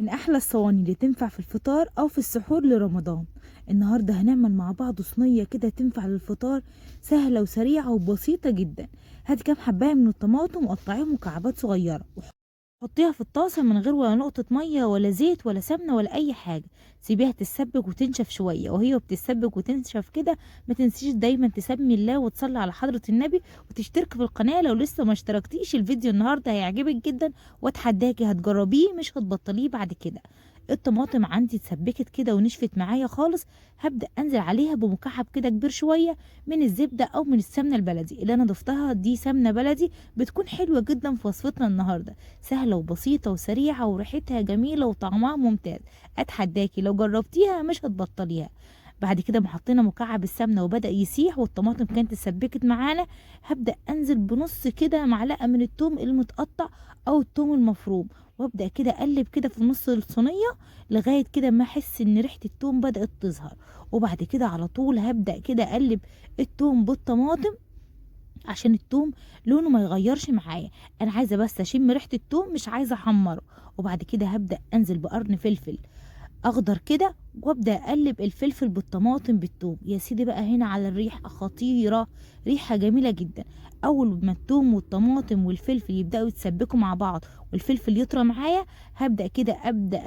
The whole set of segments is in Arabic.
من أحلى الصواني اللي تنفع في الفطار أو في السحور لرمضان. النهاردة هنعمل مع بعض صينية كده تنفع للفطار، سهلة وسريعة وبسيطة جدا. هاتي كام حباية من الطماطم وقطعيهم مكعبات صغيرة حطيها في الطاسة من غير ولا نقطة مية ولا زيت ولا سمنة ولا أي حاجة. سيبيها تتسبك وتنشف شوية، وهي بتتسبك وتنشف كده ما تنسيش دايما تسمي الله وتصلي على حضرة النبي وتشترك في القناة لو لسه ما اشتركتيش. الفيديو النهاردة هيعجبك جدا واتحداكي هتجربيه مش هتبطليه بعد كده. الطماطم عندي اتسبكت كده ونشفت معايا خالص. هبدأ انزل عليها بمكعب كده كبير شوية من الزبدة او من السمنة البلدي اللي انا ضفتها، دي سمنة بلدي بتكون حلوة جدا في وصفتنا النهاردة، سهلة وبسيطة وسريعة وريحتها جميلة وطعمها ممتاز. اتحداكي لو جربتيها مش هتبطليها. بعد كده ما حطينا مكعب السمنة وبدأ يسيح والطماطم كانت اتسبكت معانا، هبدأ انزل بنص كده معلقة من التوم المتقطع او التوم المفروم، وابدأ كده اقلب كده في نص الصينية لغاية كده ما احس ان ريحة التوم بدأت تظهر. وبعد كده على طول هبدأ كده اقلب التوم بالطماطم عشان التوم لونه ما يغيرش معايا. انا عايزه بس اشم ريحه التوم، مش عايزه احمره. وبعد كده هبدا انزل بقرن فلفل اخضر كده وابدا اقلب الفلفل بالطماطم بالثوم. يا سيدي بقى هنا على الريحه خطيره، ريحه جميله جدا. اول ما الثوم والطماطم والفلفل يبداوا يتسبكوا مع بعض والفلفل يطرى معايا، هبدا كده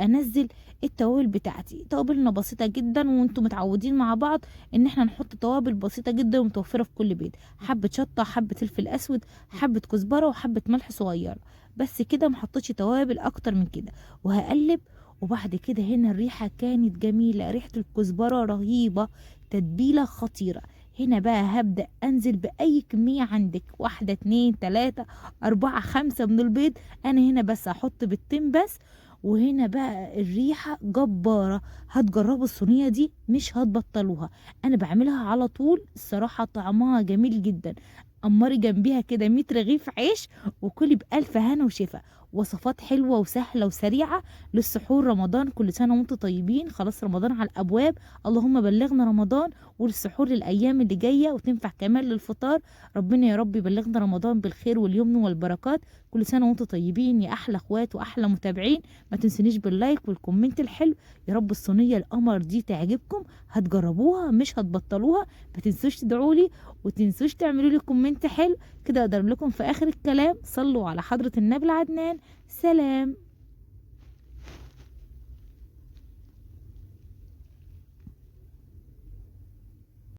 انزل التوابل بتاعتي. توابلنا بسيطه جدا وانتم متعودين مع بعض ان احنا نحط توابل بسيطه جدا ومتوفره في كل بيت، حبه شطه، حبه فلفل اسود، حبه كزبره وحبه ملح صغيره. بس كده محطتش توابل اكتر من كده وهقلب. وبعد كده هنا الريحة كانت جميلة، ريحة الكزبرة رهيبة، تتبيلة خطيرة. هنا بقى هبدأ أنزل بأي كمية عندك، واحدة اتنين تلاتة أربعة خمسة من البيض. أنا هنا بس هحط بيضتين بس. وهنا بقى الريحة جبارة، هتجربوا الصينية دي مش هتبطلوها. أنا بعملها على طول، الصراحة طعمها جميل جدا. قمري جنبيها كده 100 رغيف عيش وكلي بألف هنا وشفا. وصفات حلوة وسهلة وسريعة للسحور رمضان. كل سنة وانتم طيبين، خلاص رمضان على الأبواب، اللهم بلغنا رمضان. وللسحور للأيام اللي جاية وتنفع كمان للفطار. ربنا يا رب يبلغنا رمضان بالخير واليمن والبركات. كل سنة وانتم طيبين يا أحلى اخوات وأحلى متابعين. ما تنسونيش باللايك والكومنت الحلو. يا رب الصينية القمر دي تعجبكم، هتجربوها مش هتبطلوها. ما تنسوش تدعولي وتنسوش تعملوا لي كومنت حلو كده اقدر لكم في آخر الكلام. صلوا على حضرة النبي العدنان. سلام.